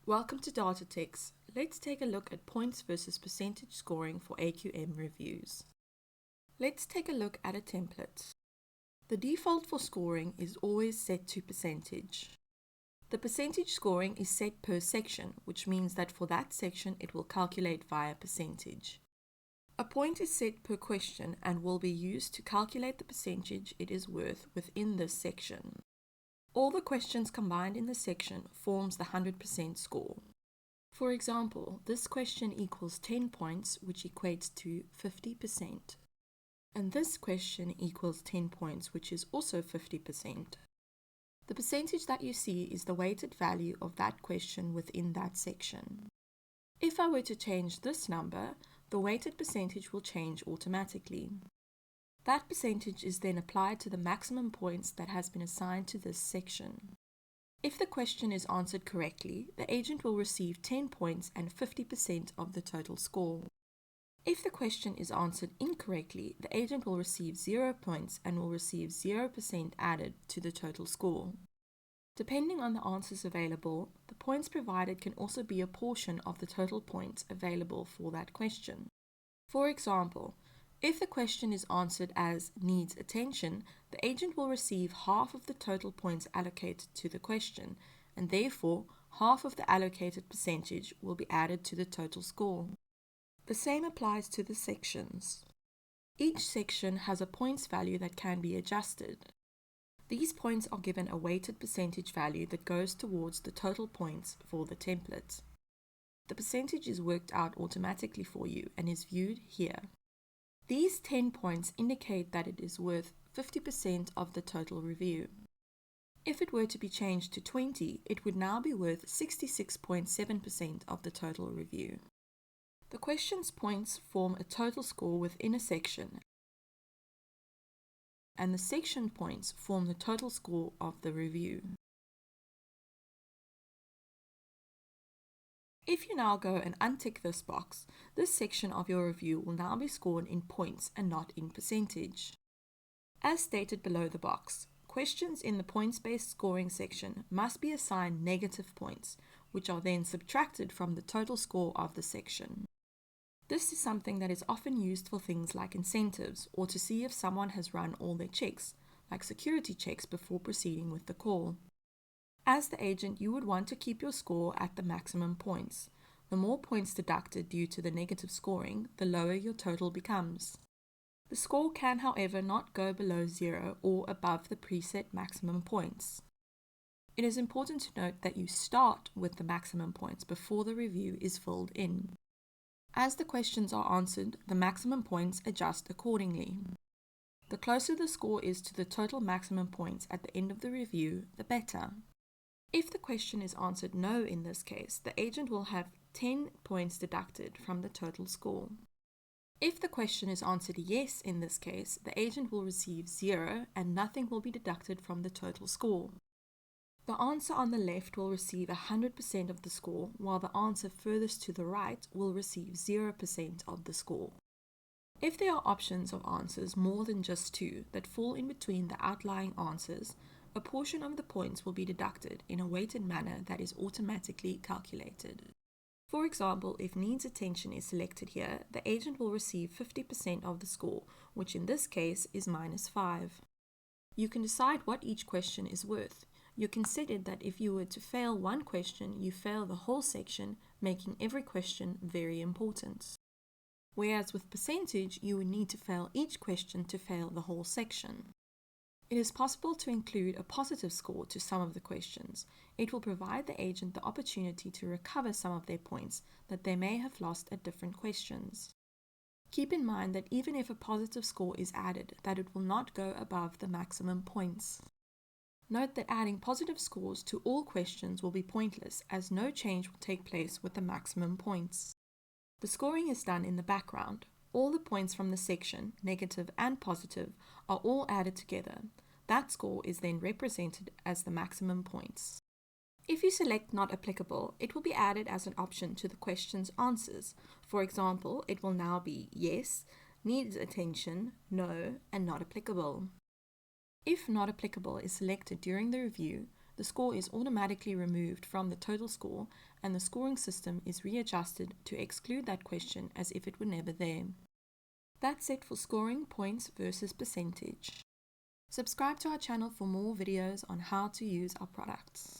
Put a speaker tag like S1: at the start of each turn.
S1: Welcome to Data Techs. Let's take a look at points versus percentage scoring for AQM reviews. Let's take a look at a template. The default for scoring is always set to percentage. The percentage scoring is set per section, which means that for that section it will calculate via percentage. A point is set per question and will be used to calculate the percentage it is worth within this section. All the questions combined in the section forms the 100% score. For example, this question equals 10 points, which equates to 50%. And this question equals 10 points, which is also 50%. The percentage that you see is the weighted value of that question within that section. If I were to change this number, the weighted percentage will change automatically. That percentage is then applied to the maximum points that has been assigned to this section. If the question is answered correctly, the agent will receive 10 points and 50% of the total score. If the question is answered incorrectly, the agent will receive 0 points and will receive 0% added to the total score. Depending on the answers available, the points provided can also be a portion of the total points available for that question. For example, if the question is answered as needs attention, the agent will receive half of the total points allocated to the question, and therefore half of the allocated percentage will be added to the total score. The same applies to the sections. Each section has a points value that can be adjusted. These points are given a weighted percentage value that goes towards the total points for the template. The percentage is worked out automatically for you and is viewed here. These 10 points indicate that it is worth 50% of the total review. If it were to be changed to 20, it would now be worth 66.7% of the total review. The question's points form a total score within a section, and the section points form the total score of the review. If you now go and untick this box, this section of your review will now be scored in points and not in percentage. As stated below the box, questions in the points-based scoring section must be assigned negative points, which are then subtracted from the total score of the section. This is something that is often used for things like incentives or to see if someone has run all their checks, like security checks before proceeding with the call. As the agent, you would want to keep your score at the maximum points. The more points deducted due to the negative scoring, the lower your total becomes. The score can, however, not go below 0 or above the preset maximum points. It is important to note that you start with the maximum points before the review is filled in. As the questions are answered, the maximum points adjust accordingly. The closer the score is to the total maximum points at the end of the review, the better. If the question is answered no in this case, the agent will have 10 points deducted from the total score. If the question is answered yes in this case, the agent will receive 0 and nothing will be deducted from the total score. The answer on the left will receive 100% of the score, while the answer furthest to the right will receive 0% of the score. If there are options of answers more than just 2 that fall in between the outlying answers, a portion of the points will be deducted in a weighted manner that is automatically calculated. For example, if needs attention is selected here, the agent will receive 50% of the score, which in this case is -5. You can decide what each question is worth. You considered that if you were to fail one question, you fail the whole section, making every question very important. Whereas with percentage, you would need to fail each question to fail the whole section. It is possible to include a positive score to some of the questions. It will provide the agent the opportunity to recover some of their points that they may have lost at different questions. Keep in mind that even if a positive score is added, that it will not go above the maximum points. Note that adding positive scores to all questions will be pointless, as no change will take place with the maximum points. The scoring is done in the background. All the points from the section, negative and positive, are all added together. That score is then represented as the maximum points. If you select not applicable, it will be added as an option to the question's answers. For example, it will now be yes, needs attention, no, and not applicable. If not applicable is selected during the review, the score is automatically removed from the total score and the scoring system is readjusted to exclude that question as if it were never there. That's it for scoring points versus percentage. Subscribe to our channel for more videos on how to use our products.